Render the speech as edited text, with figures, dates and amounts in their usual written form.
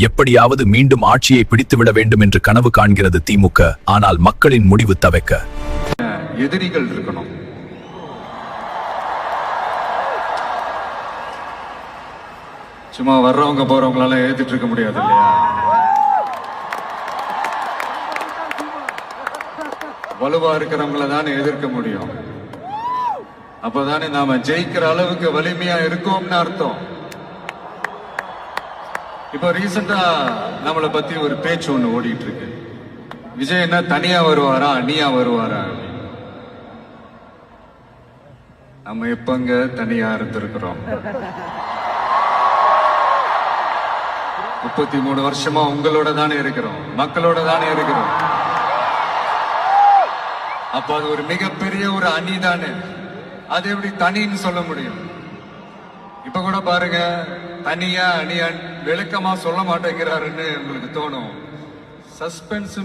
எப்படியாவது மீண்டும் ஆட்சியை பிடித்துவிட வேண்டும் என்று கனவு காண்கிறது திமுக. ஆனால் மக்களின் முடிவு தவிக்க எதிரிகள் இருக்கணும். சும்மா வர்றவங்க போறவங்களால ஏத்துட்டு இருக்க முடியாது இல்லையா? வலுவா இருக்கிறவங்கள தானே எதிர்க்க முடியும். அப்பதானே நாம ஜெயிக்கிற அளவுக்கு வலிமையா இருக்கோம்னு அர்த்தம். இப்ப ரீசெண்டா நம்மளை பத்தி ஒரு பேச்சு ஒண்ணு ஓடிட்டு இருக்கு. விஜய் என்ன தனியா வருவாரா அணியா வருவாரா? நம்ம எப்பங்க தனியா இருந்திருக்கிறோம்? 33 வருஷமா உங்களோட தானே இருக்கிறோம், மக்களோட தானே இருக்கிறோம். அப்ப அது ஒரு மிகப்பெரிய ஒரு அணி தானே. அது எப்படி தனின்னு சொல்ல முடியும்? இப்ப கூட பாருங்க, தனியா அணியா விளக்கமா சொல்ல மாட்டேங்கிறாருன்னு உங்களுக்கு தோணும். சஸ்பென்ஸ்